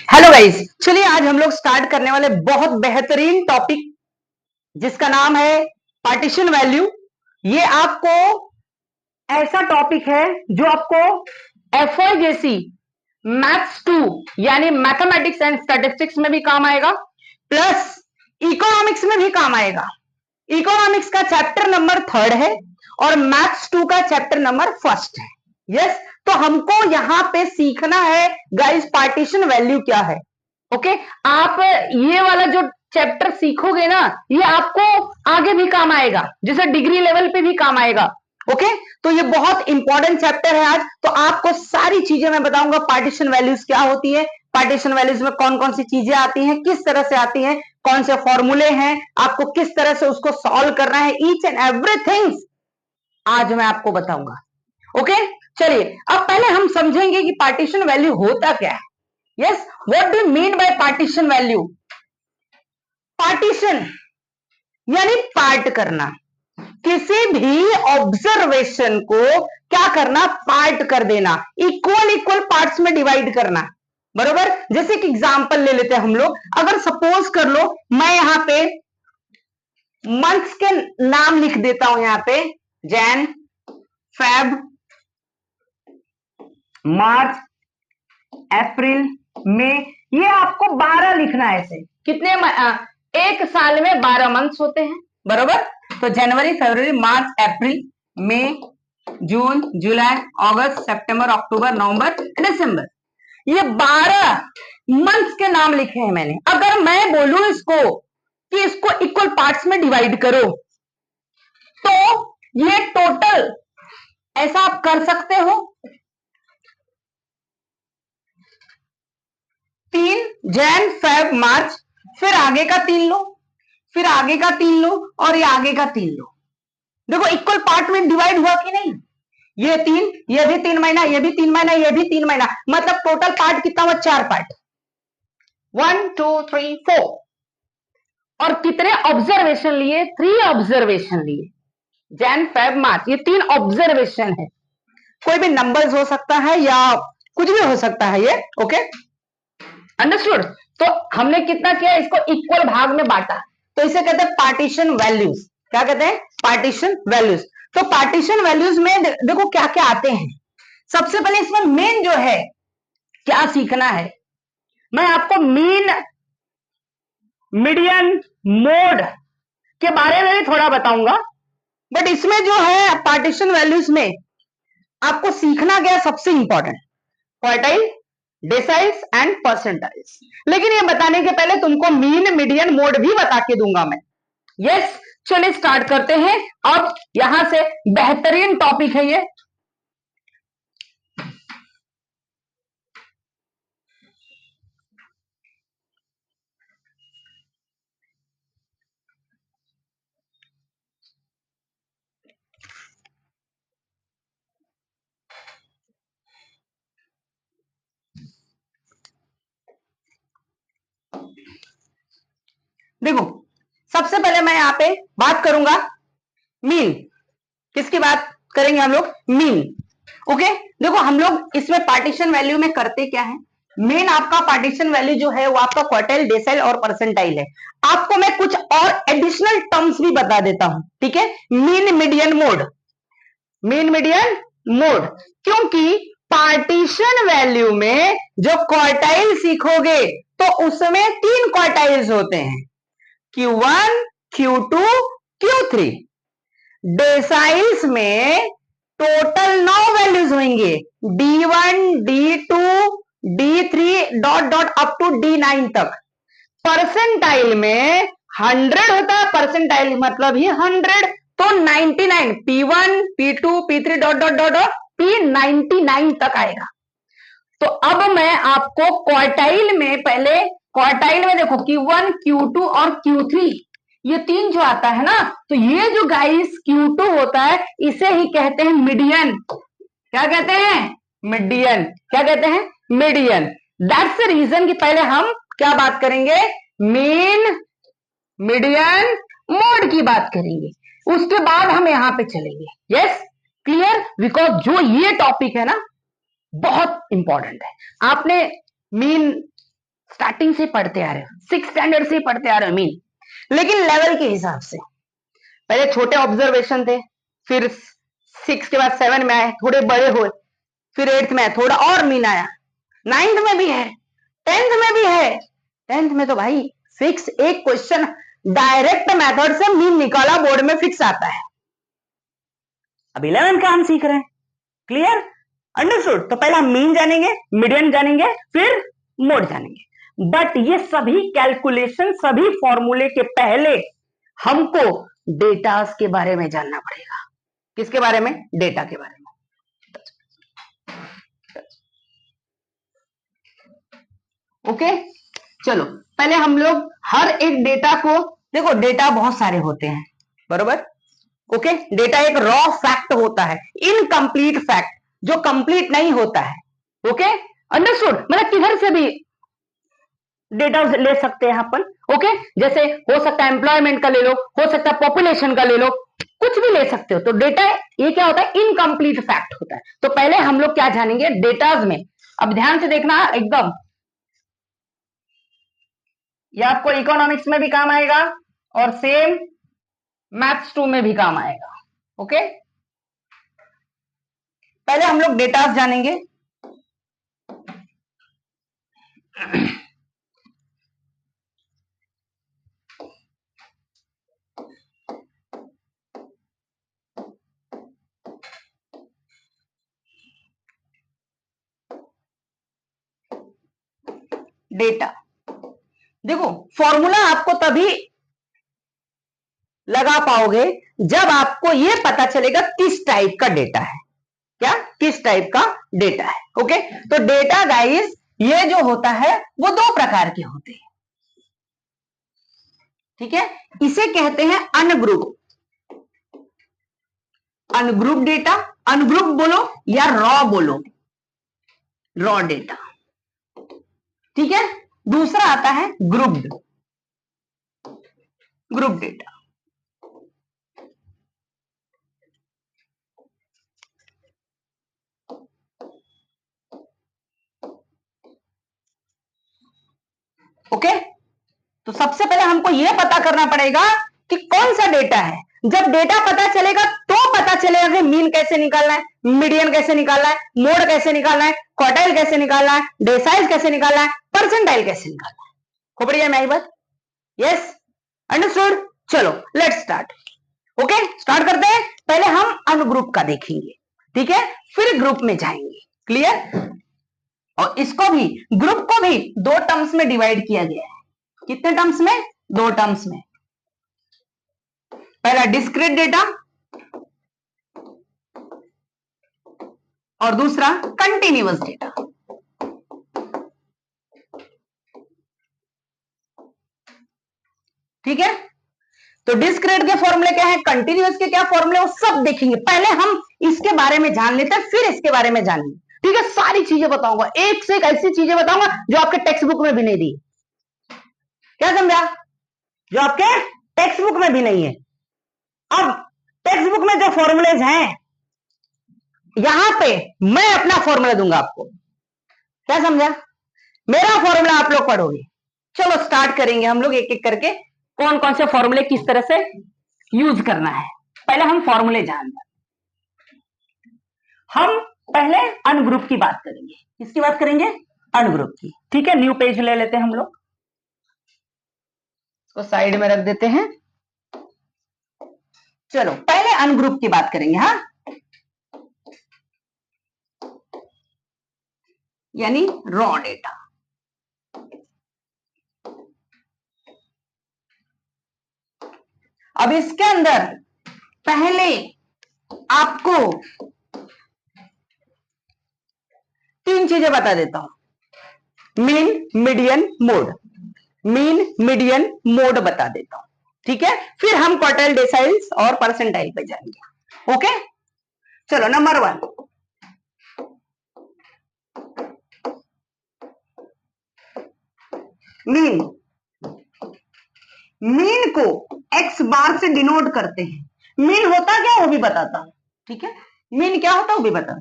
Hello guys, चलिए आज हम लोग स्टार्ट करने वाले बहुत बेहतरीन टॉपिक जिसका नाम है पार्टीशन वैल्यू। ये आपको ऐसा टॉपिक है जो आपको एफवाई जैसी मैथ्स 2 यानी मैथमेटिक्स एंड स्टैटिस्टिक्स में भी काम आएगा, प्लस इकोनॉमिक्स में भी काम आएगा। इकोनॉमिक्स का चैप्टर नंबर 3 है और मैथ्स 2 का चैप्टर नंबर 1 है। यस, तो हमको यहां पे सीखना है गाइस पार्टीशन वैल्यू क्या है। ओके, आप ये वाला जो चैप्टर सीखोगे ना, ये आपको आगे भी काम आएगा, जैसे डिग्री लेवल पे भी काम आएगा। ओके, तो ये बहुत इंपॉर्टेंट चैप्टर है आज। तो आपको सारी चीजें मैं बताऊंगा, पार्टीशन वैल्यूज क्या होती है, पार्टीशन वैल्यूज में कौन कौन सी चीजें आती हैं, किस तरह से आती हैं, कौन से फॉर्मूले हैं, आपको किस तरह से उसको सॉल्व करना है, ईच एंड एवरीथिंग आज मैं आपको बताऊंगा। ओके, चलिए अब पहले हम समझेंगे कि पार्टीशन वैल्यू होता क्या है। Yes, what do mean by partition value? Partition यानी पार्ट करना, किसी भी ऑब्जर्वेशन को क्या करना, पार्ट कर देना, इक्वल इक्वल पार्ट्स में डिवाइड करना। बरोबर, जैसे कि एग्जांपल ले लेते हैं हम लोग। अगर सपोज कर लो मैं यहां पे मंथ्स के नाम लिख देता हूं, यहां पे जैन, फेब, मार्च, अप्रैल, मई, ये आपको 12 लिखना है। ऐसे कितने एक साल में 12 मंथ्स होते हैं, बरोबर। तो जनवरी, फरवरी, मार्च, अप्रैल, मई, जून, जुलाई, अगस्त, सितंबर, अक्टूबर, नवंबर, दिसंबर, ये 12 मंथ्स के नाम लिखे हैं मैंने। अगर मैं बोलूं इसको कि इसको इक्वल पार्ट्स में डिवाइड करो, तो ये टोटल ऐसा आप कर सकते हो, 3 जैन, फेब, मार्च, फिर आगे का 3 लो, फिर आगे का 3 लो और ये आगे का 3 लो। देखो इक्वल पार्ट में डिवाइड हुआ कि नहीं? ये 3, ये भी 3 महीना, ये भी 3 महीना, ये भी 3 महीना, मतलब टोटल पार्ट कितना हुआ? 4 पार्ट, 1 2 3 4। और कितने ऑब्जर्वेशन लिए? 3 ऑब्जर्वेशन लिए, जैन, फेब, मार्च, ये 3 ऑब्जर्वेशन है। कोई भी नंबर्स हो सकता है या कुछ भी हो सकता है ये। Okay, understood. तो हमने कितना किया, इसको इक्वल भाग में बांटा, तो इसे कहते हैं पार्टीशन वैल्यूज। क्या कहते हैं? Partition values. तो पार्टीशन वैल्यूज में देखो क्या क्या आते हैं। सबसे पहले इसमें मेन जो है क्या सीखना है, मैं आपको मीन, मीडियन, मोड के बारे में भी थोड़ा बताऊंगा। बट इसमें जो है पार्टीशन वैल्यूज में आपको सीखना क्या सबसे important, quartile, deciles and percentiles. लेकिन ये बताने के पहले तुमको मीन, मीडियन, मोड भी बता के दूंगा मैं। यस, चलिए स्टार्ट करते हैं। अब यहां से बेहतरीन टॉपिक है ये। देखो सबसे पहले मैं यहां पे बात करूंगा मीन। किसकी बात करेंगे हम लोग? मीन। ओके, देखो हम लोग इसमें पार्टीशन वैल्यू में करते क्या है, मेन आपका पार्टीशन वैल्यू जो है वो आपका क्वार्टाइल, डेसाइल और परसेंटाइल है। आपको मैं कुछ और एडिशनल टर्म्स भी बता देता हूं, ठीक है। Mean, median, mode, mean, median, mode, क्योंकि पार्टीशन वैल्यू में जो क्वार्टाइल सीखोगे तो उसमें 3 क्वार्टाइल्स होते हैं, Q1, Q2, Q3। डेसाइल्स में टोटल 9 वैल्यूज होंगे, D1, D2, D3 dot dot up to D9 तक। परसेंटाइल में 100 होता है, परसेंटाइल मतलब ही 100, तो 99, P1, P2, P3 dot dot dot dot P99 तक आएगा। तो अब मैं आपको क्वार्टाइल में, पहले क्वार्टाइल में देखो Q1, Q2 और Q3, ये 3 जो आता है ना, तो ये जो गाइस Q2 होता है इसे ही कहते हैं मीडियन। क्या कहते हैं? मीडियन। क्या कहते हैं? मीडियन। दैट्स द रीजन कि पहले हम क्या बात करेंगे, मीन, मीडियन, मोड की बात करेंगे, उसके बाद हम यहां पे चलेंगे। Yes, clear? बिकॉज जो ये टॉपिक है ना बहुत इंपॉर्टेंट है। आपने मीन स्टार्टिंग से पढ़ते आ रहे हो, 6 स्टैंडर्ड से पढ़ते आ रहे हो मीन, लेकिन लेवल के हिसाब से। पहले छोटे ऑब्जर्वेशन थे, फिर 6 के बाद 7 में आए, थोड़े बड़े हुए, फिर 8th में आए, थोड़ा और मीन आया, 9th में भी है, 10th में भी है। 10th में तो भाई फिक्स एक क्वेश्चन डायरेक्ट मेथड से मीन निकाला, बोर्ड में फिक्स आता है। अब 11th का हम सीख रहे हैं। Clear, understood? तो पहले हम मीन जानेंगे, मीडियन जानेंगे, फिर मोड जानेंगे। बट ये सभी कैलकुलेशन, सभी फॉर्मूले के पहले हमको डेटास के बारे में जानना पड़ेगा। किसके बारे में? डेटा के बारे में। ओके, चलो पहले हम लोग हर एक डेटा को, देखो डेटा बहुत सारे होते हैं, बरोबर? ओके, डेटा एक रॉ फैक्ट होता है, इनकम्प्लीट फैक्ट, जो कंप्लीट नहीं होता है। Okay, understood? मतलब किधर से भी डेटा ले सकते हैं अपन। ओके, जैसे हो सकता है एम्प्लॉयमेंट का ले लो, हो सकता है पॉपुलेशन का ले लो, कुछ भी ले सकते हो। तो डेटा ये क्या होता है? इनकम्प्लीट फैक्ट होता है। तो पहले हम लोग क्या जानेंगे डेटाज में। अब ध्यान से देखना एकदम, ये आपको इकोनॉमिक्स में भी काम आएगा और सेम मैथ्स 2 में भी काम आएगा। ओके, पहले हम लोग डेटास जानेंगे। डेटा, देखो फॉर्मूला आपको तभी लगा पाओगे जब आपको यह पता चलेगा किस टाइप का डेटा है। क्या? किस टाइप का डेटा है। ओके, तो डेटा गाइस ये जो होता है वो 2 प्रकार के होते हैं। ठीक है, इसे कहते हैं अनग्रुप, अनग्रुप डेटा, अनग्रुप बोलो या रॉ बोलो, रॉ डेटा। ठीक है, दूसरा आता है ग्रुप्ड, ग्रुप डेटा। ओके, तो सबसे पहले हमको यह पता करना पड़ेगा कि कौन सा डेटा है। जब डेटा पता चलेगा तो पता चलेगा कि मीन कैसे निकालना है, मीडियन कैसे निकालना है, मोड कैसे निकालना है, क्वार्टाइल कैसे निकालना है, डेसाइल कैसे निकालना है, परसेंटाइल कैसे निकालना है। हो बढ़िया मेरी बात? Yes, understood? चलो लेट्स स्टार्ट। ओके, स्टार्ट करते हैं। पहले हम अनग्रुप का देखेंगे, ठीक है, फिर ग्रुप में जाएंगे। क्लियर? और इसको भी, ग्रुप को भी 2 टर्म्स में डिवाइड किया गया है। कितने टर्म्स में? 2 टर्म्स में। पहला डिस्क्रीट डेटा और दूसरा कंटिन्यूअस डेटा। ठीक है, तो डिस्क्रीट के फॉर्मूले क्या है, कंटिन्यूअस के क्या फॉर्मूले, वो सब देखेंगे। पहले हम इसके बारे में जान लेते हैं, फिर इसके बारे में जानेंगे। ठीक है, सारी चीजें बताऊंगा, एक से एक ऐसी चीजें बताऊंगा जो आपके टेक्स्ट बुक में भी नहीं दी। क्या समझा? जो आपके टेक्स्ट बुक में भी नहीं है। अब टेक्स्ट बुक में जो फॉर्मूलेज हैं, यहां पे मैं अपना फॉर्मूला दूंगा आपको। क्या समझा? मेरा फॉर्मूला आप लोग पढ़ोगे। चलो स्टार्ट करेंगे हम लोग एक एक करके, कौन कौन से फॉर्मूले किस तरह से यूज करना है। पहले हम फॉर्मूले जानते हैं। हम पहले अनग्रुप की बात करेंगे। किसकी बात करेंगे? अनग्रुप की। ठीक है, न्यू पेज ले लेते हैं हम लोग, इसको साइड में रख देते हैं। चलो पहले अनग्रुप की बात करेंगे। हाँ, यानी रॉ डेटा। अब इसके अंदर पहले आपको 3 चीजें बता देता हूं, mean, median, mode. Mean, median, mode बता देता हूं। ठीक है, फिर हम क्वार्टाइल, डेसाइल्स और परसेंटाइल पे जाएंगे। ओके, चलो नंबर 1, मीन। मीन को एक्स बार से डिनोट करते हैं। मीन होता क्या वो भी बताता हूं। ठीक है, मीन क्या होता है वो भी बता।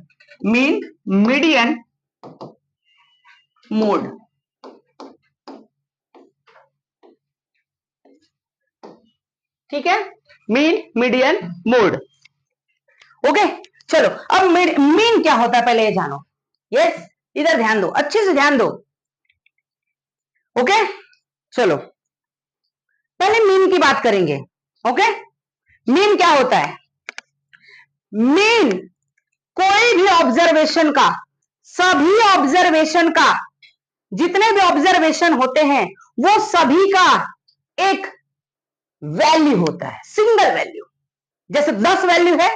Mean, median, mode. ठीक है, मीन, मीडियन, मोड। ओके, चलो अब मीन क्या होता है पहले ये जानो। यस, इधर ध्यान दो, अच्छे से ध्यान दो। ओके, चलो पहले मीन की बात करेंगे। ओके, मीन क्या होता है? मीन कोई भी ऑब्जर्वेशन का, सभी ऑब्जर्वेशन का, जितने भी ऑब्जर्वेशन होते हैं वो सभी का एक वैल्यू होता है, सिंगल वैल्यू। जैसे 10 वैल्यू है,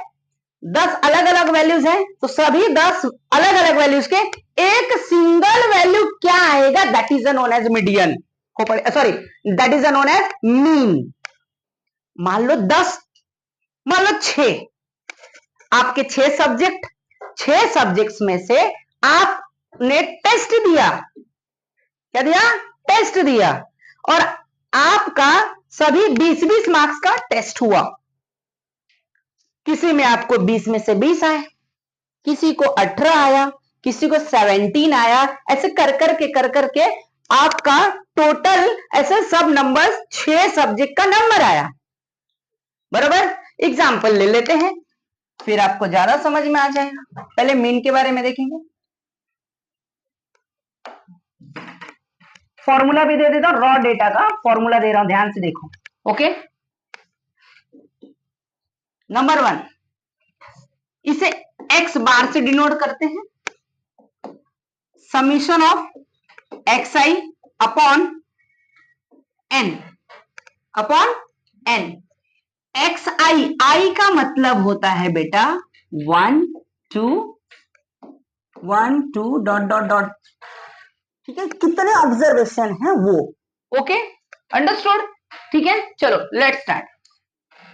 10 अलग अलग वैल्यूज हैं, तो सभी 10 अलग अलग वैल्यूज के एक सिंगल वैल्यू क्या आएगा, that is known as median, sorry that is known as mean. मान लो 10, मान लो 6, आपके 6 सब्जेक्ट, 6 सब्जेक्ट्स में से आपने टेस्ट दिया, क्या दिया? टेस्ट दिया, और आपका सभी 20-20 मार्क्स का टेस्ट हुआ। किसी में आपको 20 में से 20 आए, किसी को 18 आया, किसी को 17 आया, ऐसे कर करके आपका टोटल ऐसे सब नंबर्स 6 सब्जेक्ट का नंबर आया। बराबर, एग्जाम्पल ले लेते हैं, फिर आपको ज्यादा समझ में आ जाएगा। पहले मीन के बारे में देखेंगे। फॉर्मूला भी दे देता हूं, रॉ डेटा का फॉर्मूला दे रहा हूं, ध्यान से देखो। ओके, नंबर 1, इसे x बार से डिनोट करते हैं, summation of xi upon n, upon n। xi, i का मतलब होता है बेटा 1 2 1 2 डॉट डॉट डॉट, ठीक है, कितने ऑब्जर्वेशन है वो। ओके, अंडरस्टूड, ठीक है, चलो लेट्स स्टार्ट।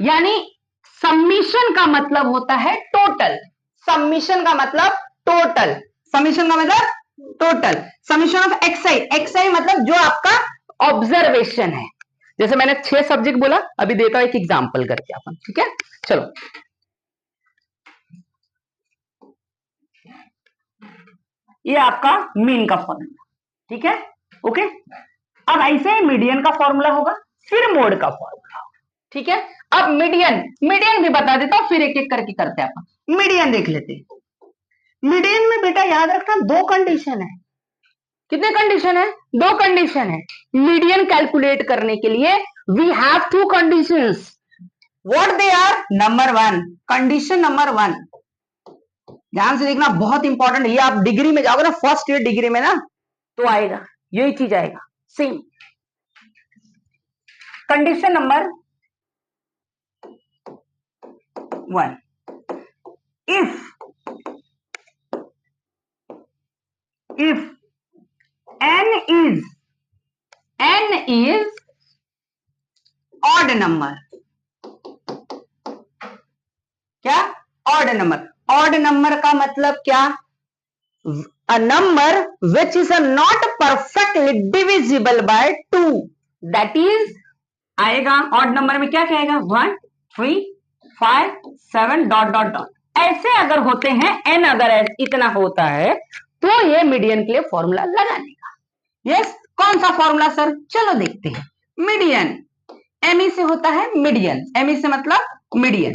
यानी समीशन का मतलब होता है टोटल, समीशन का मतलब टोटल, समीशन का मतलब total, summation of xi, xi मतलब जो आपका ऑब्जर्वेशन है। जैसे मैंने 6 सब्जेक्ट बोला, अभी देता हूं एक एग्जांपल करके अपन, ठीक है, चलो। ये आपका मीन का फॉर्मूला, ठीक है, ओके। अब ऐसे ही मीडियन का फॉर्मूला होगा, फिर मोड का फॉर्मूला होगा, ठीक है। अब मीडियन, मीडियन भी बता देता हूं, फिर एक एक करके करते हैं अपन। मीडियन देख लेते हैं। मीडियन में बेटा याद रखना 2 कंडीशन है। कितने कंडीशन है? 2 कंडीशन है। मीडियन कैलकुलेट करने के लिए we have 2 conditions. What they are? Number 1, condition number 1, ध्यान से देखना, बहुत इंपॉर्टेंट। ये आप डिग्री में जाओगे ना, फर्स्ट ईयर डिग्री में ना, तो आएगा, यही चीज आएगा same. Condition number 1, if n is odd number, क्या? Odd number. ऑड नंबर का मतलब क्या? A number which is not perfectly divisible by 2, that is आएगा ऑड नंबर में क्या कहेगा? 1 3 5 7 डॉट डॉट डॉट। ऐसे अगर होते हैं, n अगर इतना होता है, तो ये मीडियन के लिए फॉर्मूला लगाने का। यस, कौन सा फॉर्मूला सर? चलो देखते हैं। मीडियन, एमई से होता है मीडियन, एमई से मतलब मीडियन।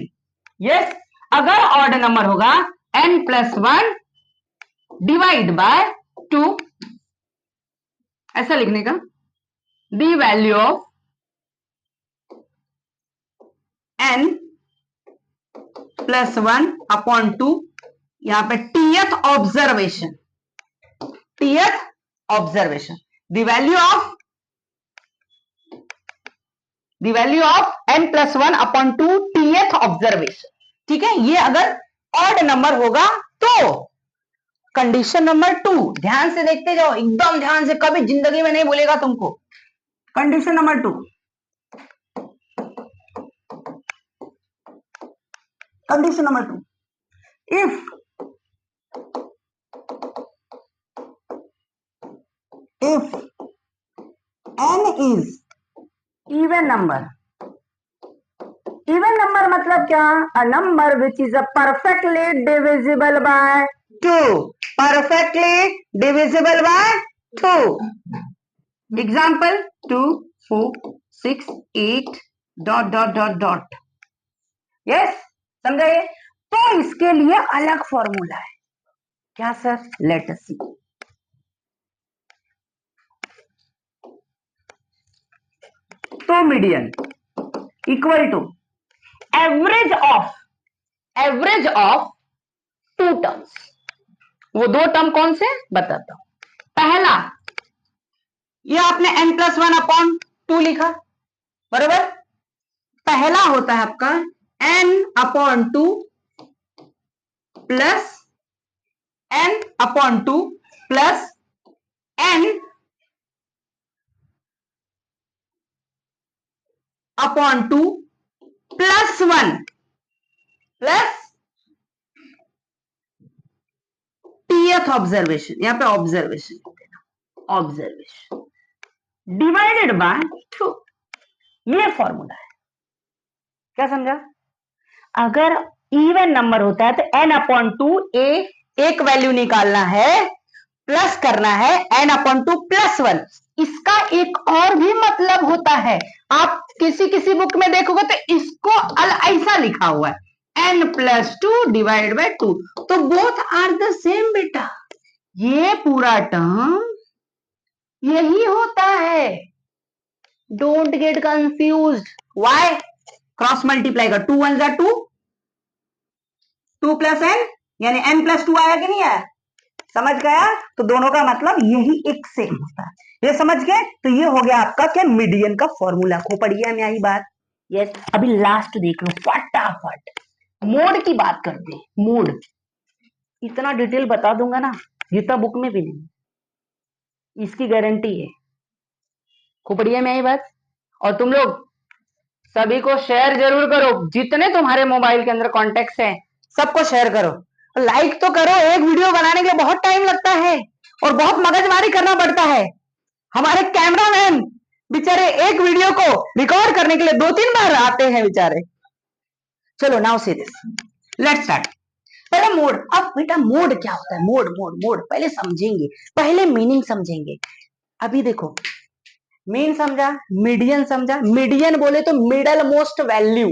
यस, अगर ऑड नंबर होगा n+1 डिवाइड बाय 2, ऐसा लिखने का, the value of n+1 upon 2, यहां पे th observation, th observation, the value of n+1 upon 2 th observation, ठीक है। ये अगर ऑड नंबर होगा तो कंडीशन नंबर 2, ध्यान से देखते जाओ, एकदम ध्यान से, कभी जिंदगी में नहीं भूलेगा तुमको। Condition number 2, condition number 2, if n is even number, even number मतलब क्या? A number which is a perfectly divisible by 2, perfectly divisible by 2। Example 2 4 6 8 dot dot dot dot. Yes, समझा ये? तो इसके लिए अलग फॉर्मूला है। क्या सर? Late us see. तो median equal to average of two terms. वो दो टर्म कौन से बताता हूं। पहला, ये आपने n+1/2 लिखा, बरोबर। पहला होता है आपका n/2 plus n/2 plus n/2 plus 1 plus th observation, यहां पे ऑब्जर्वेशन डिवाइडेड बाय 2। ये फॉर्मूला है। क्या समझा? अगर इवन नंबर होता है तो n/2 एक वैल्यू निकालना है, प्लस करना है n/2 प्लस 1। इसका एक और भी मतलब होता है, आप किसी बुक में देखोगे तो इसको ऐसा लिखा हुआ है n+2 डिवाइड बाय 2। तो बोथ आर द सेम बेटा। ये पूरा टर्म यही होता है। Don't get confused. Why? Cross multiply का 2 1 2, 2 प्लस n यानी n+2 आया कि नहीं आया? समझ गया? तो दोनों का मतलब यही एक सेम होता है। ये समझ गए? तो ये हो गया आपका क्या? मीडियन का फॉर्मूला। खोपड़ गया में आई बात। यस, अभी लास्ट देख लो फटाफट। मोड की बात करते हैं। मोड इतना डिटेल बता दूंगा ना, जितना बुक में भी नहीं, इसकी गारंटी है। खोपड़िया में आई बात। और तुम लोग सभी को शेयर जरूर करो, जितने तुम्हारे मोबाइल के अंदर कॉन्टेक्ट्स हैं सबको शेयर करो, लाइक तो करो। एक वीडियो बनाने के लिए बहुत टाइम लगता है और बहुत मगजमारी करना पड़ता है। हमारे कैमरामैन बेचारे एक वीडियो को रिकॉर्ड करने के लिए 2-3 बार आते हैं बेचारे। चलो now see this, let's start. पहले मोड। अब बेटा मोड क्या होता है? मोड मोड मोड पहले समझेंगे, पहले मीनिंग समझेंगे। अभी देखो, मीन समझा, मीडियन समझा। मीडियन बोले तो मिडल मोस्ट वैल्यू,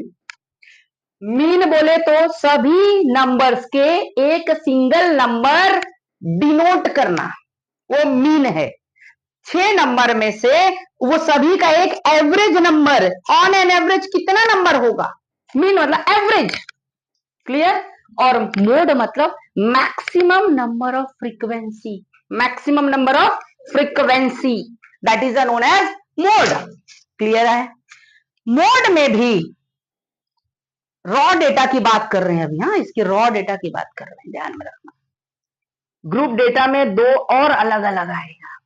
मीन बोले तो सभी नंबर्स के एक सिंगल नंबर डिनोट करना, वो मीन है। 6 नंबर में से वो सभी का एक average number, on an average कितना नंबर होगा? मीन मतलब एवरेज। क्लियर? और मोड मतलब maximum number of frequency, maximum number of frequency, that is known as mode. Clear है? मोड में भी रॉ डेटा की बात कर रहे हैं अभी। हाँ, इसकी रॉ डेटा की बात कर रहे हैं, ध्यान में रखना। ग्रुप डेटा में 2 और अलग अलग आएगा।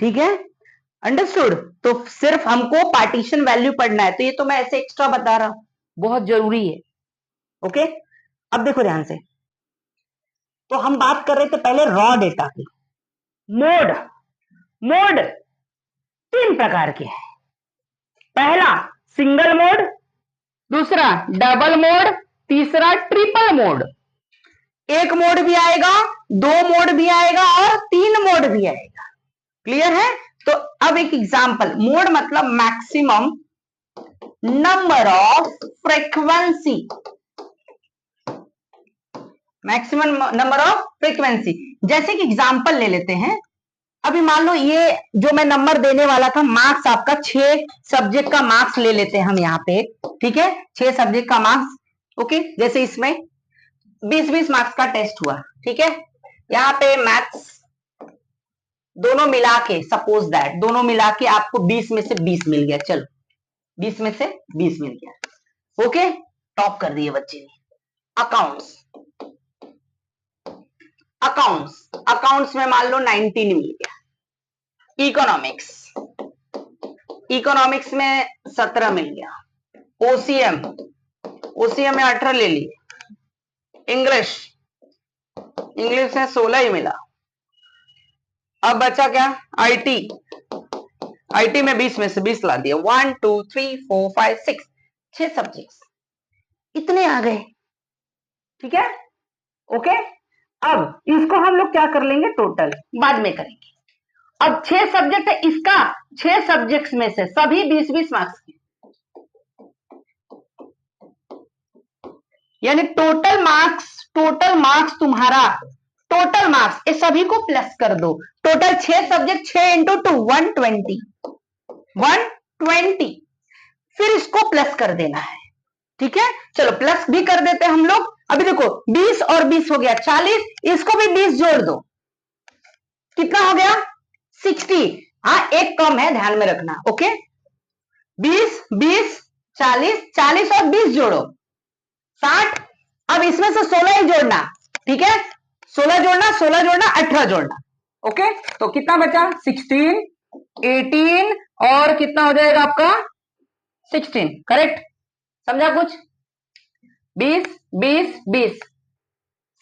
ठीक है, अंडरस्टूड? तो सिर्फ हमको पार्टीशन वैल्यू पढ़ना है, तो ये तो मैं ऐसे एक्स्ट्रा बता रहा हूं, बहुत जरूरी है। ओके, अब देखो ध्यान से। तो हम बात कर रहे थे पहले रॉ डेटा की। मोड, मोड 3 प्रकार के हैं। पहला सिंगल मोड, दूसरा डबल मोड, तीसरा ट्रिपल मोड। एक मोड भी आएगा, 2 मोड भी आएगा और 3 मोड भी आएगा। क्लियर है? तो अब एक एग्जांपल। मोड मतलब maximum number of frequency, maximum number of frequency. जैसे कि एग्जांपल ले लेते हैं। अभी मान लो ये जो मैं नंबर देने वाला था, मार्क्स आपका 6 सब्जेक्ट का मार्क्स ले लेते हैं हम यहाँ पे। ठीक है, 6 सब्जेक्ट का मार्क्स। ओके, जैसे इसमें 20-20 मार्क्स का टेस्ट हुआ। ठीक है, यहाँ पे मैथ्स दोनों मिला के, सपोज दैट दोनों मिला के आपको 20 में से 20 मिल गया। चलो 20 में से 20 मिल गया। ओके, टॉप कर दिए बच्चे ने। अकाउंट्स, अकाउंट्स में मान लो 19 मिल गया। इकोनॉमिक्स में 17 मिल गया। ओसीएम में 18 ले लिए। इंग्लिश में 16 ही मिला। अब बचा क्या? आईटी में 20 में से 20 ला दिया। 1 2 3 4 5 6, 6 सब्जेक्ट्स इतने आ गए। ठीक है, ओके। अब इसको हम लोग क्या कर लेंगे? टोटल बाद में करेंगे। अब 6 सब्जेक्ट है, इसका 6 सब्जेक्ट्स में से सभी 20-20 मार्क्स के। यानी टोटल मार्क्स तुम्हारा, टोटल मार्क्स ये सभी को प्लस कर दो। टोटल 6 सब्जेक्ट, 6 इंटू 2 120, 120, फिर इसको प्लस कर देना है। ठीक है, चलो प्लस भी कर देते हैं हम लोग। अभी देखो 20 और 20 हो गया 40, इसको भी 20 जोड़ दो, कितना हो गया 60। हाँ एक कम है, ध्यान में रखना। ओके 20 20 40, 40 और 20 जोड़ो 60। अब इसमें से 16 ही जोड़ना, ठीक है, 16 जोड़ना, 16 जोड़ना, 18 जोड़ना। ओके तो कितना बचा 16, 18 और कितना हो जाएगा आपका 16, करेक्ट। समझा कुछ? 20 20 20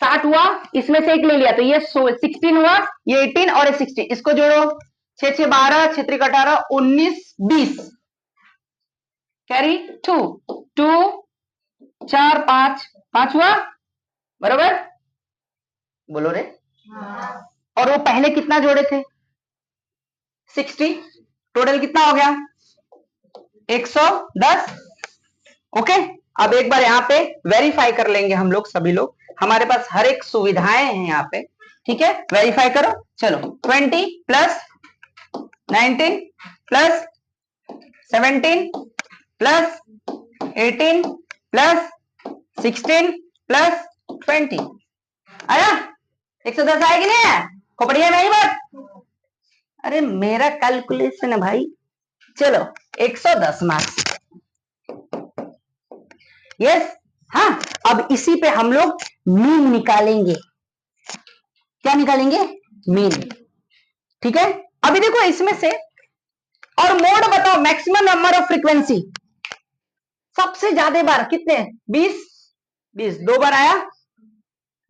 60 हुआ, इसमें से एक ले लिया तो ये 16 हुआ, ये 18 और ये 16, इसको जोड़ो 6 6 12, 6 3 18 19 20, कैरी 2 2 4 5 5 हुआ, बरोबर? बोलो रे। और वो पहले कितना जोड़े थे 60, टोटल कितना हो गया 110। ओके अब एक बार यहाँ पे वेरीफाई कर लेंगे हम लोग, सभी लोग, हमारे पास हर एक सुविधाएं हैं यहाँ पे। ठीक है वेरीफाई करो। चलो 20 plus 19 plus 17 plus 18 plus 16 plus 20 आया 110 आएगी नहीं? खोपड़िया नहीं बात, अरे मेरा कैलकुलेशन है भाई। चलो 110 मार्क्स, यस। हाँ अब इसी पे हम लोग मीन निकालेंगे। क्या निकालेंगे? मीन। ठीक है अभी देखो इसमें से, और मोड बताओ, मैक्सिमम नंबर ऑफ फ्रीक्वेंसी सबसे ज्यादा बार कितने? 20 20 दो बार आया,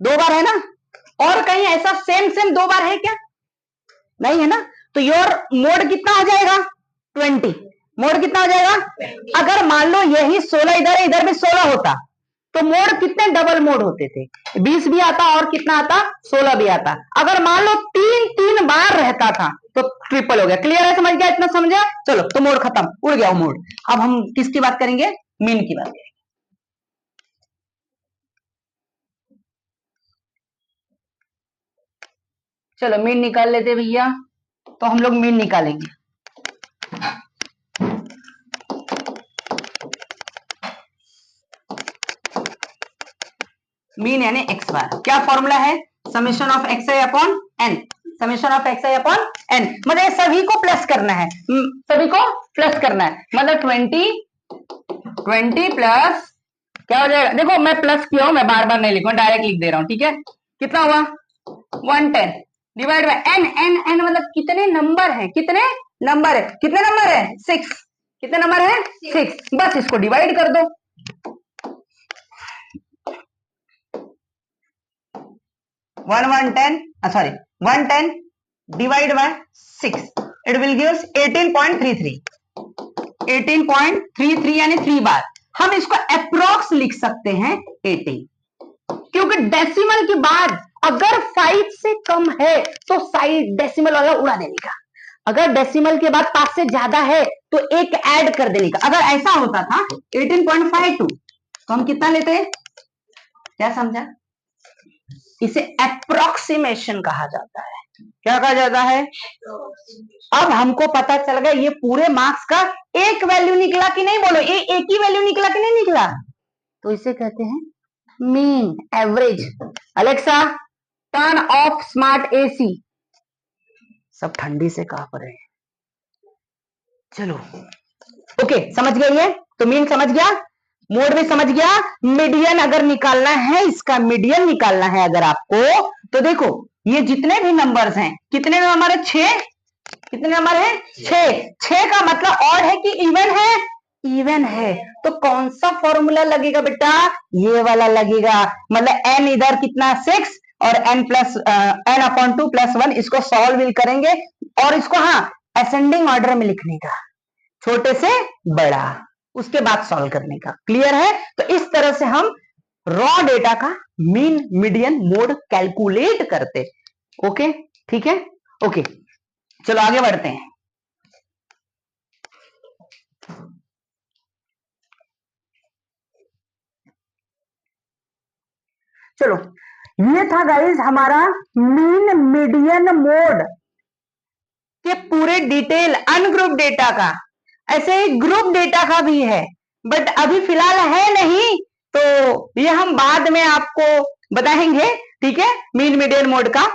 दो बार है ना? और कहीं ऐसा सेम सेम दो बार है क्या? नहीं है ना? तो योर मोड कितना हो जाएगा 20। मोड कितना हो जाएगा? अगर मान लो यही 16 इधर है, इधर भी 16 होता तो मोड कितने डबल मोड होते थे? 20 भी आता और कितना आता 16 भी आता। अगर मान लो 3 बार रहता था तो ट्रिपल हो गया। क्लियर है? समझ गया? इतना समझा? चलो तो मोड खत्म, उड़ गया वो मोड। अब हम किसकी बात करेंगे? मीन की बात करेंगे। चलो मीन निकाल लेते भैया, तो हम लोग मीन निकालेंगे। मीन यानी एक्स बार। क्या फॉर्मूला है? Summation of X I upon N, summation of X I upon N. मतलब सभी को प्लस करना है, सभी को प्लस करना है। मतलब 20 प्लस क्या हो जाएगा? देखो मैं प्लस किया हूं, मैं बार बार नहीं लिखूंगा, डायरेक्ट लिख दे रहा हूं। ठीक है कितना हुआ 110 divide by N. N N मतलब कितने नंबर है, कितने नंबर है, कितने नंबर है 6, कितने नंबर है 6। बस इसको डिवाइड कर दो, 110 divide bye 6, it will give 18.33, 18.33 यानी 3 बार। हम इसको अप्रोक्स लिख सकते हैं 18, क्योंकि डेसिमल के बाद अगर 5 से कम है तो साइड डेसिमल वाला उड़ा देने का, अगर डेसिमल के बाद 5 से ज्यादा है तो एक ऐड कर देने का। अगर ऐसा होता था 18.52 तो हम कितना लेते? क्या समझा? इसे अप्रोक्सीमेशन कहा जाता है। क्या कहा जाता है? अब हमको पता चल गया ये पूरे मार्क्स का एक वैल्यू निकला कि नहीं? बोलो ये एक ही वैल्यू निकला कि नहीं निकला? तो इसे कहते हैं mean, average. Alexa turn off smart AC. सब ठंडी से कांप रहे हैं। चलो ओके समझ गया ये? तो मीन समझ गया, मोड भी समझ गया। मीडियन अगर निकालना है, इसका मीडियन निकालना है अगर आपको, तो देखो ये जितने भी नंबर्स हैं, कितने नंबर है 6, कितने नंबर है 6। 6 का मतलब और है कि इवन है? इवन है। तो कौन सा फॉर्मूला लगेगा बेटा? ये वाला लगेगा। मतलब n इधर कितना 6 और n plus n upon 2 plus 1, इसको सॉल्व करेंगे और इसको हाँ असेंडिंग ऑर्डर में लिखने का, छोटे से बड़ा, उसके बाद सॉल्व करने का। क्लियर है? तो इस तरह से हम रॉ डेटा का मीन मीडियन मोड कैलकुलेट करते। ओके ठीक है ओके चलो आगे बढ़ते हैं। चलो, ये था गाइस हमारा मीन मीडियन मोड के पूरे डिटेल अनग्रुप डेटा का। ऐसे ही ग्रुप डेटा का भी है, बट अभी फिलहाल है नहीं, तो ये हम बाद में आपको बताएंगे, ठीक है, मीन मीडियन मोड का।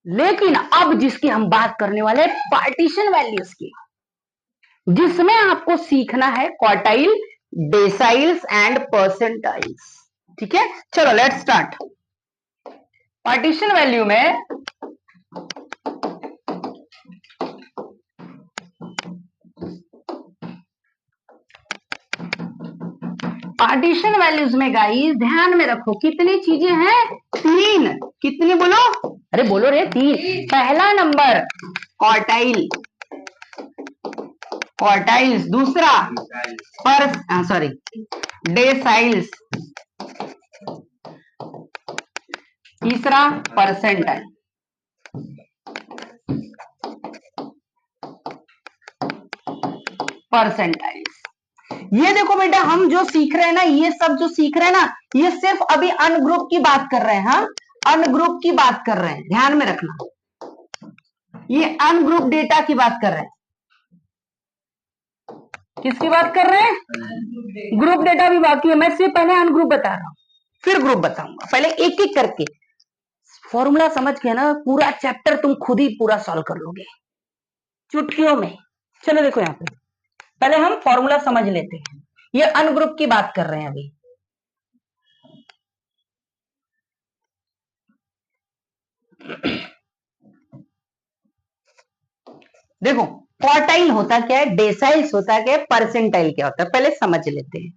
लेकिन अब जिसकी हम बात करने वाले हैं पार्टीशन वैल्यूज की, जिसमें आपको सीखना है क्वार्टाइल, डेसाइल्स एंड परसेंटाइल्स, ठीक है। चलो लेट्स स्टार्ट। पार्टीशन वैल्यू में पार्टीशन वैल्यूज में गाइस ध्यान में रखो कितनी चीजें हैं, 3। कितनी बोलो, अरे बोलो रे, 3। पहला नंबर क्वार्टाइल, क्वार्टाइल्स, दूसरा सॉरी डेसाइल्स, तीसरा परसेंटाइल। परसेंटाइल्स, ये देखो बेटा हम जो सीख रहे हैं ना, ये सब जो सीख रहे हैं ना, ये सिर्फ अभी अनग्रुप की बात कर रहे हैं। हाँ, अनग्रुप की बात कर रहे हैं, ध्यान में रखना, ये अनग्रुप डेटा की बात कर रहे हैं। किसकी बात कर रहे हैं? ग्रुप डेटा भी बाकी है, मैं सिर्फ पहले अनग्रुप बता रहा हूं, फिर ग्रुप बताऊंगा। पहले एक एक करके फॉर्मूला समझ के ना, पूरा चैप्टर तुम खुद ही पूरा सॉल्व कर लोगे चुटकियों में। चलो देखो यहाँ पे पहले हम फॉर्मूला समझ लेते हैं, ये अनग्रुप की बात कर रहे हैं अभी। देखो क्वार्टाइल होता क्या है, डेसाइल्स होता क्या है, परसेंटाइल क्या होता है, पहले समझ लेते हैं।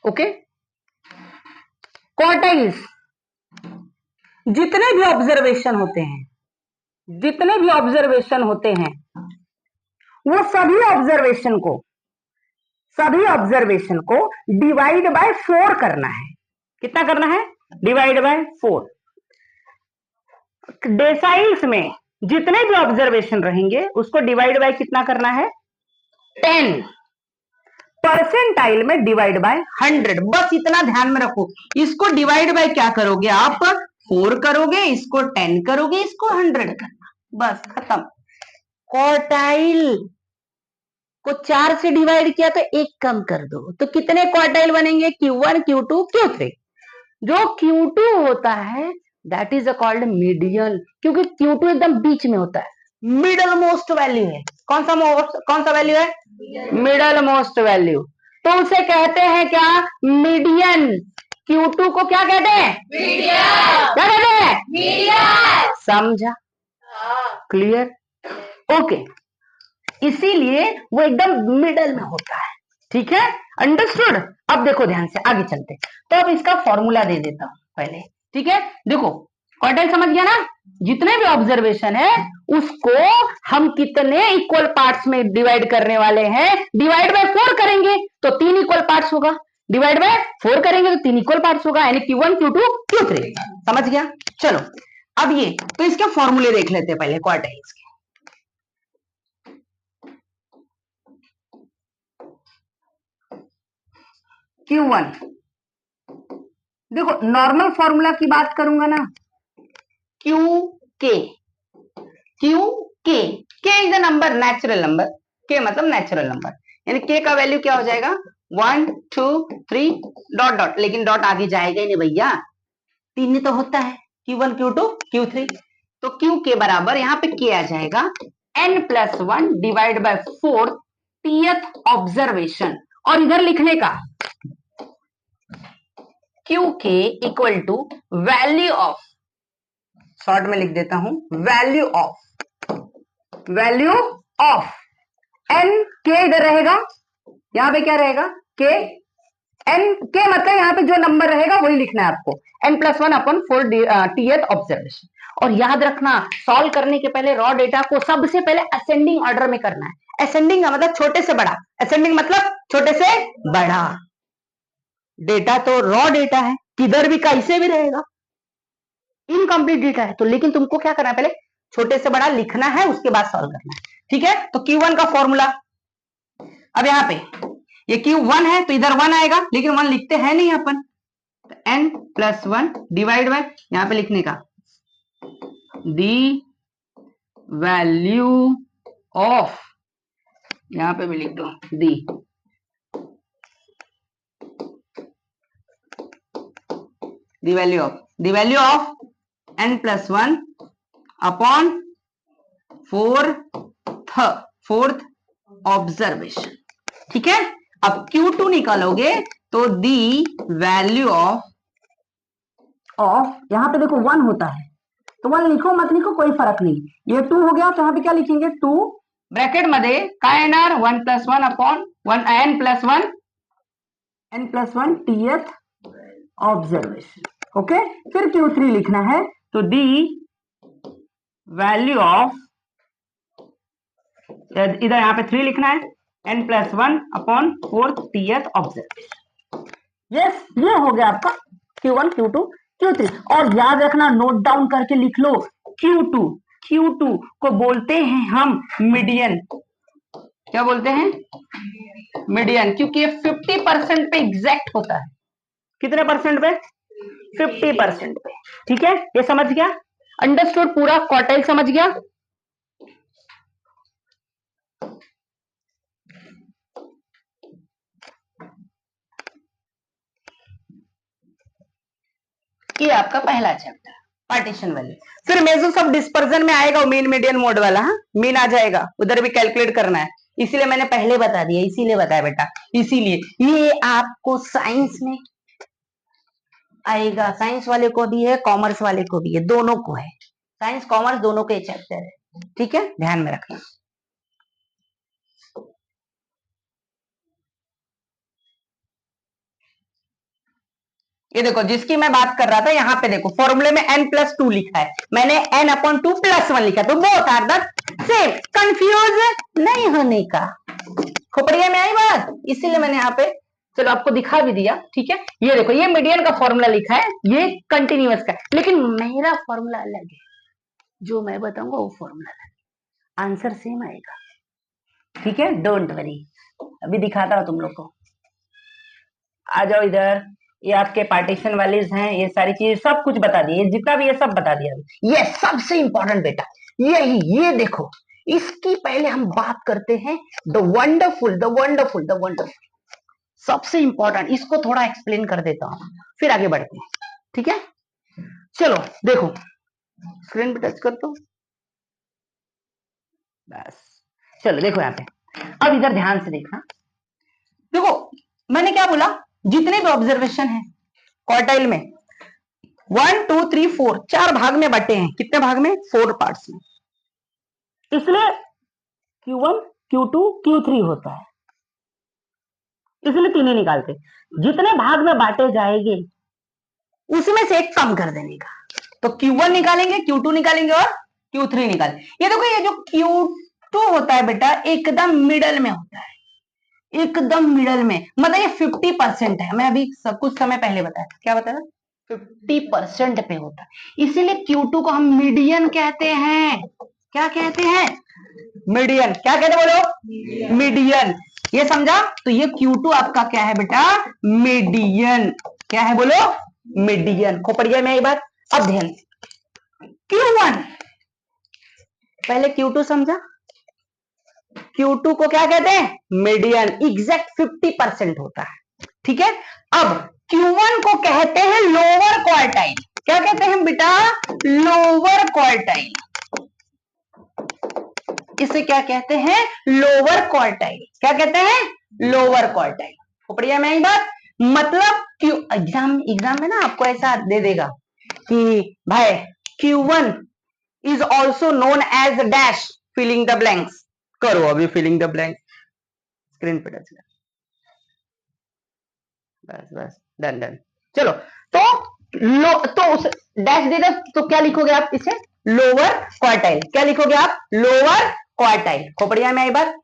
ओके, क्वार्टाइल्स जितने भी ऑब्जर्वेशन होते हैं, जितने भी ऑब्जर्वेशन होते हैं, वो सभी ऑब्जर्वेशन को डिवाइड बाय 4 करना है। कितना करना है? Divide by 4। डेसाइल्स में जितने भी ऑब्जर्वेशन रहेंगे उसको डिवाइड बाय कितना करना है? 10। परसेंटाइल में डिवाइड बाय 100। बस इतना ध्यान में रखो, इसको डिवाइड बाय क्या करोगे आप? 4 करोगे, इसको 10 करोगे, इसको 100 करना, बस खत्म। क्वार्टाइल को 4 से डिवाइड किया तो 1 कम कर दो, तो कितने क्वार्टाइल बनेंगे? Q1, Q2, Q3। जो Q2 होता है दैट इज कॉल्ड मीडियन, क्योंकि Q2 एकदम बीच में होता है, मिडल मोस्ट वैल्यू है। कौन सा वैल्यू है? मिडल मोस्ट वैल्यू, तो उसे कहते हैं क्या? मीडियन। Q2 को क्या कहते हैं? मीडियन। क्या कहते हैं? मीडियन। समझा? क्लियर? ओके, इसीलिए वो एकदम मिडल में होता है, ठीक है, अंडरस्टूड। अब देखो ध्यान से आगे चलते, तो अब इसका फॉर्मूला दे देता हूं पहले, ठीक है। देखो क्वार्टाइल समझ गया ना, जितने भी ऑब्जर्वेशन है उसको हम कितने इक्वल पार्ट्स में डिवाइड करने वाले हैं? डिवाइड बाय 4 करेंगे तो 3 इक्वल पार्ट्स होगा, डिवाइड बाय 4 करेंगे तो 3 इक्वल पार्ट्स होगा, यानी Q1, Q2, Q3। समझ गया? चलो अब ये तो इसके फॉर्मूले देख लेते हैं पहले क्वार्टाइल्स के। Q1, देखो नॉर्मल फॉर्मूला की बात करूंगा ना, Q is the number, natural number. K मतलब नेचुरल नंबर, यानी K का वैल्यू क्या हो जाएगा? 1, 2, 3 डॉट डॉट, लेकिन डॉट आगे जाएगा ही नहीं भैया, 3 तो होता है, Q1, Q2, Q3। तो Q के बराबर यहाँ पे K आ जाएगा n+1 डिवाइड बाय 4 टीएथ ऑब्जर्वेशन, और इधर लिखने का Qk equal to value of, short में लिख देता हूं, वैल्यू ऑफ n। के इधर रहेगा, यहां पे क्या रहेगा? k। n के मतलब यहां पे जो नंबर रहेगा वही लिखना है आपको, n+1 अपॉन 4 टीएथ ऑब्जर्वेशन। और याद रखना, सॉल्व करने के पहले रॉ डेटा को सबसे पहले असेंडिंग ऑर्डर में करना है। असेंडिंग का मतलब छोटे से बड़ा, असेंडिंग मतलब छोटे से बड़ा। डेटा तो रॉ डेटा है, किधर भी कैसे भी रहेगा, इनकम्प्लीट डेटा है, तो लेकिन तुमको क्या करना है? पहले छोटे से बड़ा लिखना है, उसके बाद सॉल्व करना है, ठीक है। तो Q1 का फॉर्मूला, अब यहाँ पे ये Q1 है तो इधर 1 आएगा, लेकिन 1 लिखते हैं नहीं अपन, n+1 डिवाइड बाय यहां पे लिखने का दी वैल्यू ऑफ, यहां पे भी लिख दो the value of n+1 upon fourth observation. ठीक है, अब Q2 निकालोगे तो दी वैल्यू ऑफ यहां पे देखो 1 होता है तो 1 लिखो मत लिखो कोई फर्क नहीं, ये 2 हो गया तो यहां पे क्या लिखेंगे 2 ब्रैकेट मध्ये काय येणार 1+1 अपॉन n+1 टीएथ ऑब्जर्वेशन। ओके, फिर Q3 लिखना है तो दी वैल्यू ऑफ, इधर यहां पे 3 लिखना है n+1 upon fourth th observation. Yes, ये हो गया आपका Q1 Q2 Q3। और याद रखना, नोट डाउन करके लिख लो, Q2 को बोलते हैं हम मीडियन। क्या बोलते हैं? मीडियन, क्योंकि ये 50% पे एग्जैक्ट होता है। कितने परसेंट पे? 50% पे। ठीक है, ये समझ गया? अंडरस्टूड? पूरा क्वार्टाइल समझ गया? ये आपका पहला चैप्टर पार्टीशन वैल्यू। फिर मेजर्स ऑफ डिस्पर्जन में आएगा मीन मीडियन मोड वाला। हाँ, मीन आ जाएगा, उधर भी कैलकुलेट करना है, इसीलिए मैंने पहले बता दिया, इसीलिए बताया बेटा, इसीलिए ये आपको साइंस में आएगा, साइंस वाले को भी है, कॉमर्स वाले को भी है, दोनों को है, साइंस कॉमर्स दोनों के चैप्टर है। ठीक है, ध्यान में रखना। ये देखो, जिसकी मैं बात कर रहा था, यहाँ पे देखो फॉर्मूले में n+2 लिखा है, मैंने n/2+1 लिखा, तो both are the same. Confuse नहीं होने का, खोपड़िया में आई बात, इसीलिए मैंने यहाँ पे चलो आपको दिखा भी दिया। ठीक है, ये देखो, ये मीडियन का फॉर्मूला लिखा है, ये कंटिन्यूअस का, लेकिन मेरा फॉर्मूला अलग है, जो मैं बताऊंगा वो फॉर्मूला अलग है, आंसर सेम आएगा। ठीक है, डोंट वरी, अभी दिखाता हूं तुम लोग को। आ जाओ इधर, ये आपके पार्टीशन वालीज हैं, ये सारी चीजें सब कुछ बता दी, जितना भी ये सब बता दिया। ये सबसे इंपॉर्टेंट बेटा यही, ये देखो, इसकी पहले हम बात करते हैं, द वंडरफुल सबसे इंपॉर्टेंट, इसको थोड़ा एक्सप्लेन कर देता हूं, फिर आगे बढ़ते हैं। ठीक है, चलो देखो, स्क्रीन पे टच कर दो बस। चलो देखो यहाँ पे, अब इधर ध्यान से देखना। देखो मैंने क्या बोला, जितने भी ऑब्जर्वेशन है क्वार्टाइल में 1 2 3 4 4 भाग में बटे हैं। कितने भाग में? 4 पार्ट्स में, इसलिए Q1 Q2 Q3 होता है, इसलिए 3 ही निकालते। जितने भाग में बांटे जाएंगे उसमें से एक कम कर देने का, तो Q1 निकालेंगे, Q2 निकालेंगे और Q3 निकालेंगे। ये देखो, ये जो Q2 होता है बेटा एकदम मिडल में होता है, एकदम मिडल में, मतलब ये 50% है। मैं अभी सब कुछ समय पहले बताया, क्या बताया? 50% पे होता है, इसीलिए Q2 को हम मीडियन कहते हैं। क्या कहते हैं? मीडियन। क्या कहते बोलो? मीडियन। ये समझा? तो ये Q2 आपका क्या है बेटा? मीडियन। क्या है बोलो? मीडियन। खोपड़िया में एक बात, अब ध्यान, Q1 पहले Q2 समझा, Q2 को क्या कहते हैं? मीडियन, एग्जैक्ट 50% होता है। ठीक है, अब Q1 को कहते हैं लोअर क्वार्टाइल। क्या कहते हैं बेटा? Lower quartile. इसे क्या कहते हैं? Lower quartile. क्या कहते हैं? Lower quartile. खोपड़िया में आई बात, मतलब क्यू एग्जाम में ना आपको ऐसा दे देगा कि भाई Q1 is also known as dash, filling the blanks. करो अभी फिलिंग द ब्लैंक, स्क्रीन पे टच कर, बस डन डन। चलो, तो उस डैश दे दो, तो क्या लिखोगे आप? इसे लोअर क्वार्टाइल। क्या लिखोगे आप? Lower quartile. खोपड़िया में आई बात।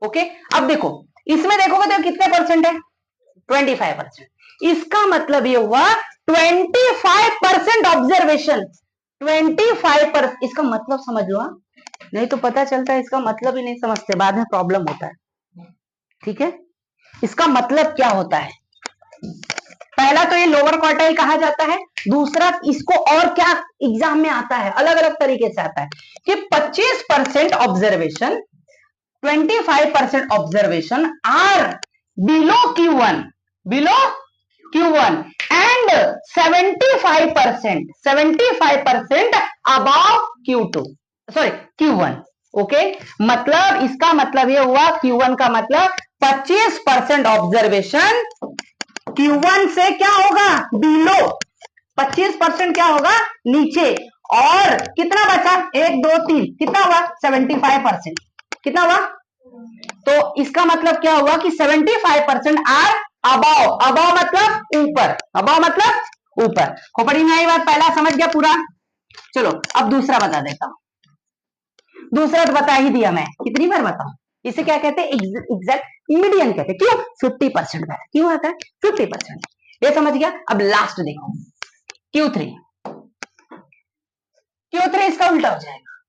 ओके, अब देखो, इसमें देखोगे तो कितने परसेंट है? 25%। इसका मतलब ये हुआ 25% ऑब्जर्वेशन, 25%। इसका मतलब समझ लो, नहीं तो पता चलता है इसका मतलब ही नहीं समझते, बाद में प्रॉब्लम होता है। ठीक है, इसका मतलब क्या होता है? पहला तो ये लोअर क्वार्टाइल कहा जाता है, दूसरा इसको और क्या एग्जाम में आता है, अलग अलग तरीके से आता है कि 25% observation, 25% observation are below Q1, below Q1 and 75% above Q2, sorry Q1। Okay, मतलब इसका मतलब ये हुआ Q1 का मतलब 25% ऑब्जर्वेशन Q1 से क्या होगा, बिलो, 25% क्या होगा, नीचे, और कितना बचा, 1 2 3, कितना हुआ 75%, कितना हुआ, तो इसका मतलब क्या हुआ कि 75% आर अबाव, अबाव मतलब ऊपर, अबाव मतलब ऊपर। खोपड़ी में आई बात, पहला समझ गया पूरा। चलो अब दूसरा बता देता हूं, दूसरा तो बता ही दिया मैं, कितनी बार बताऊं, इसे क्या कहते हैं, एग्जैक्ट मीडियन कहते हैं। क्यों 50% है, क्यों आता है 50%, ये समझ गया। अब लास्ट देखो Q3, Q3 इसका उल्टा हो जाएगा।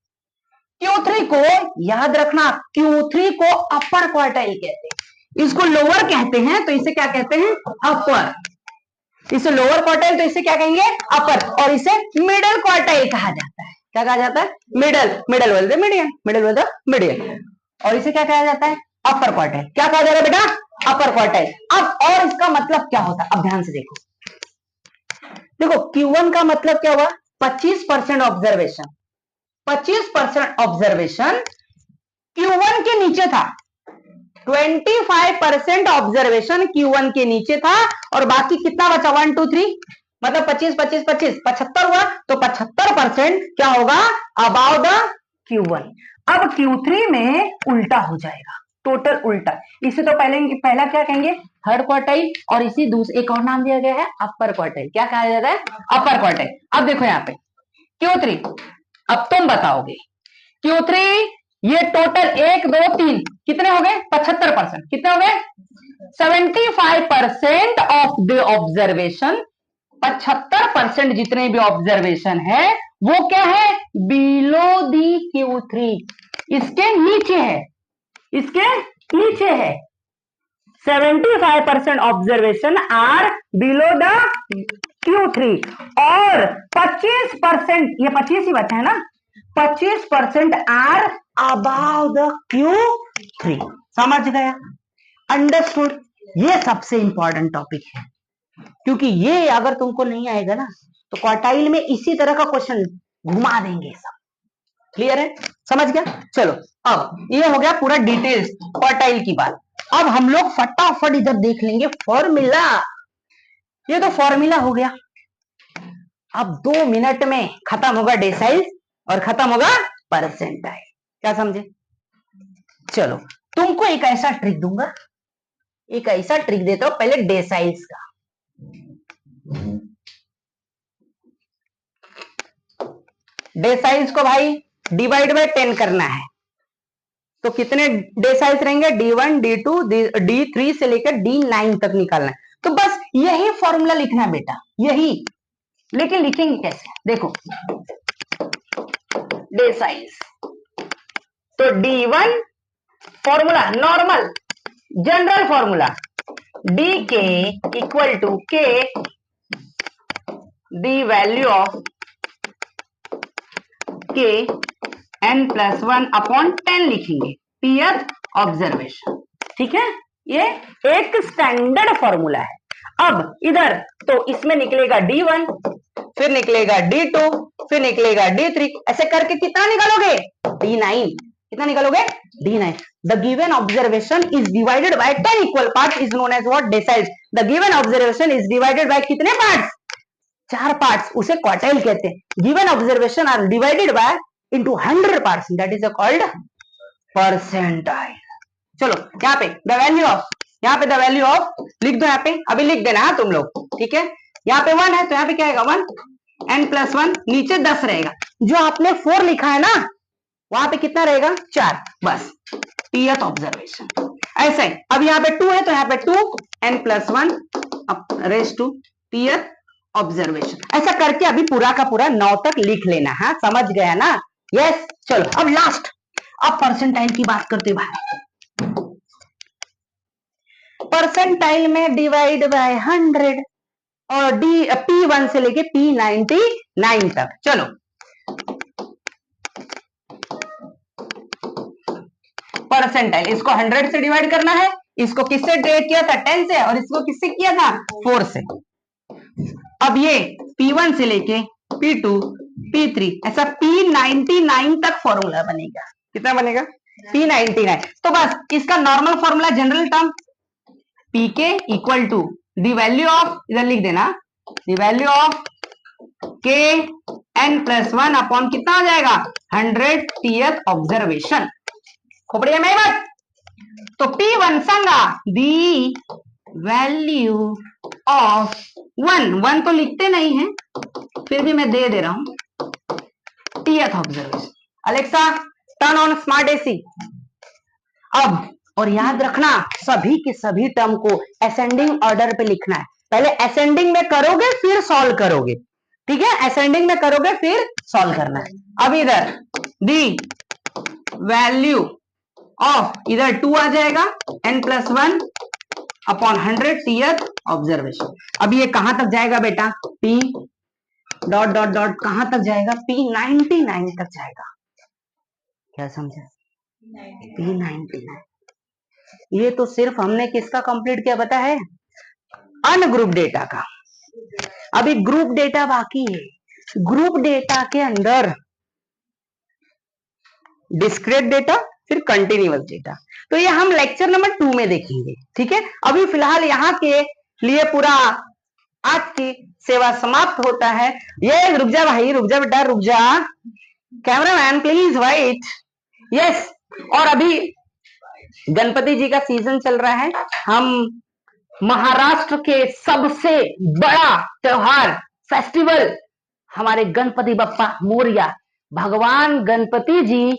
Q3 को याद रखना, Q3 को अपर क्वार्टाइल कहते हैं, इसको लोअर कहते हैं तो इसे क्या कहते हैं, अपर। इसे लोअर क्वार्टाइल तो इसे क्या कहेंगे, अपर, और इसे मिडिल क्वार्टाइल कहा जाता है। क्या कहा जाता है, मिडल, मिडल बोलते मीडियन, मिडल बोलते मीडियन, और इसे क्या कहा जाता है, अपर क्वार्टाइल। क्या कहा जा रहा है बेटा, अपर क्वार्टाइल। अब और इसका मतलब क्या होता है, अब ध्यान से देखो, देखो Q1 का मतलब क्या हुआ, 25% ऑब्जर्वेशन, 25% ऑब्जर्वेशन Q1 के नीचे था, 25% ऑब्जर्वेशन Q1 के नीचे था, और बाकी कितना बचा, 1 2 3, मतलब 25 25 25 75 हुआ, तो 75% क्या होगा, अबाव द Q1। अब Q3 में उल्टा हो जाएगा, टोटल उल्टा। इसे तो पहला क्या कहेंगे, थर्ड क्वार्टाइल, और इसी दूसरे एक और नाम दिया गया है अपर क्वार्टाइल। क्या कहा जाता है, अपर क्वार्टाइल। अब देखो यहाँ पे Q3, अब तुम बताओगे Q3, ये टोटल 1 2 3 कितने हो गए, 75%, कितने हो गए, 75% ऑफ द ऑब्जर्वेशन, 75% जितने भी ऑब्जर्वेशन है वो क्या है, बिलो दी Q3, इसके नीचे है, इसके नीचे है। 75% observation are below the Q3, और 25%, ये 25 ही बचा है ना, 25% आर अबाव द Q3। समझ गया, अंडरस्टूड। ये सबसे इंपॉर्टेंट टॉपिक है, क्योंकि ये अगर तुमको नहीं आएगा ना तो क्वार्टाइल में इसी तरह का क्वेश्चन घुमा देंगे सब। क्लियर है, समझ गया। चलो अब ये हो गया पूरा डिटेल्स क्वार्टाइल की बात। अब हम लोग फटाफट इधर देख लेंगे फॉर्मूला। ये तो फॉर्मूला हो गया। अब 2 मिनट में खत्म होगा डेसाइल और खत्म होगा परसेंटाइल। क्या समझे, चलो तुमको एक ऐसा ट्रिक दूंगा, एक ऐसा ट्रिक देता हूं, पहले डेसाइल्स का। डेसाइल्स को भाई डिवाइड बाय 10 करना है, तो कितने डेसाइल्स रहेंगे, D1 D2 D3 से लेकर D9 तक निकालना है। तो बस यही फॉर्मूला लिखना है बेटा, यही। लेकिन लिखेंगे कैसे, देखो डेसाइल्स, तो D1 formula normal general formula, DK equal to K the value of K n+1 upon 10 लिखेंगे, पीएथ ऑब्जर्वेशन। ठीक है, ये एक स्टैंडर्ड फॉर्मूला है। अब इधर तो इसमें निकलेगा D1, फिर निकलेगा D2, फिर निकलेगा D3, ऐसे करके कितना निकालोगे, D9। कितना निकालोगे, D9। The given observation is divided by 10 equal part is known as what, deciles. The given observation is divided by कितने पार्ट्स, 4 पार्ट्स, उसे क्वार्टाइल कहते हैं। Given observation are divided by into 100 parts, that is called percentile। चलो यहाँ पे the value of, यहाँ पे the value of लिख दो, यहाँ पे अभी लिख देना है तुम लोग, ठीक है। यहाँ पे 1 है तो यहाँ पे क्या आएगा, 1 n+1, नीचे 10 रहेगा। जो आपने 4 लिखा है ना, वहां पे कितना रहेगा, 4, बस पीएथ ऑब्जर्वेशन। ऐसा ही अब यहाँ पे 2 है तो यहाँ पे 2 n+1 रेस टू पीएथ ऑब्जर्वेशन। ऐसा करके अभी पूरा का पूरा 9 तक लिख लेना है, समझ गया ना, यस। चलो अब लास्ट, अब परसेंटाइल की बात करते भाई। परसेंटाइल में डिवाइड बाय 100, और P1 से लेके P99 तक। चलो परसेंटाइल, इसको 100 से डिवाइड करना है, इसको किससे डिवाइड किया था 10 से, और इसको किससे किया था 4 से। अब ये P1 से लेके P2 P3 ऐसा P99 तक फॉर्मूला बनेगा। कितना बनेगा P99। तो बस इसका normal formula general term Pk equal to the value of, इधर लिख देना, the value of K n+1 upon कितना हो जाएगा 100th ऑब्जर्वेशन। खोपड़िया में मत। तो P1 संगा दी वैल्यू ऑफ 1 तो लिखते नहीं है, फिर भी मैं दे रहा हूं, th observation. Alexa turn on smart AC. अब और याद रखना सभी के सभी टर्म को असेंडिंग ऑर्डर पे लिखना है। पहले असेंडिंग में करोगे फिर सॉल्व करोगे, ठीक है, असेंडिंग में करोगे फिर सॉल्व करना है। अब इधर दी वैल्यू ऑफ, इधर 2 आ जाएगा n+1 अपॉन 100th ऑब्जर्वेशन। अब ये कहां तक जाएगा बेटा, P डॉट डॉट डॉट कहां तक जाएगा, P99 तक जाएगा। क्या समझा, P99। ये तो सिर्फ हमने किसका कंप्लीट किया पता है, अनग्रुप डेटा का। अभी ग्रुप डेटा बाकी है। ग्रुप डेटा के अंदर डिस्क्रीट डेटा फिर कंटिन्यूअस डेटा, तो ये हम लेक्चर नंबर 2 में देखेंगे, ठीक है। अभी फिलहाल यहाँ के लिए पूरा आज की सेवा समाप्त होता है। ये रुक जा भाई, रुक जा बेटा, रुक जा, कैमरामैन प्लीज वेट, यस। और अभी गणपति जी का सीजन चल रहा है। हम महाराष्ट्र के सबसे बड़ा त्योहार फेस्टिवल हमारे गणपति बप्पा मोरिया, भगवान गणपति जी,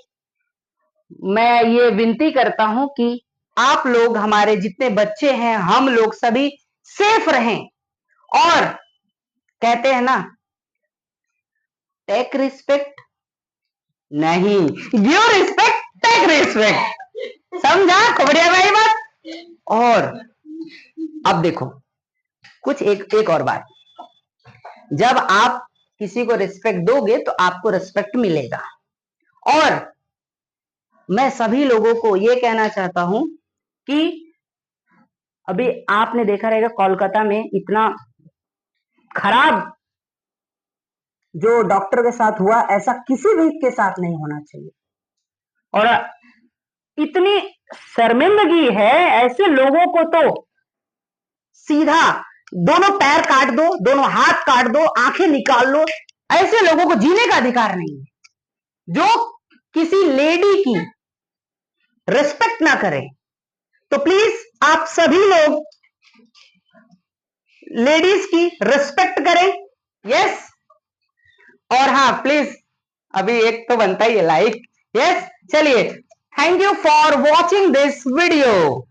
मैं ये विनती करता हूं कि आप लोग, हमारे जितने बच्चे हैं, हम लोग सभी सेफ रहें। और कहते हैं ना, टेक रिस्पेक्ट नहीं, गिव रिस्पेक्ट, टेक रिस्पेक्ट। समझा खोबड़िया भाई बात। और अब देखो कुछ एक और बात, जब आप किसी को रिस्पेक्ट दोगे तो आपको रिस्पेक्ट मिलेगा। और मैं सभी लोगों को ये कहना चाहता हूं कि अभी आपने देखा रहेगा कोलकाता में इतना खराब जो डॉक्टर के साथ हुआ, ऐसा किसी भी के साथ नहीं होना चाहिए। और इतनी शर्मिंदगी है, ऐसे लोगों को तो सीधा दोनों पैर काट दो, दोनों हाथ काट दो, आंखें निकाल लो। ऐसे लोगों को जीने का अधिकार नहीं है जो किसी लेडी की रिस्पेक्ट ना करें। तो प्लीज आप सभी लोग लेडीज की रिस्पेक्ट करें, यस। और हाँ प्लीज, अभी एक तो बनता ही है लाइक, यस। चलिए, thank you for watching this video.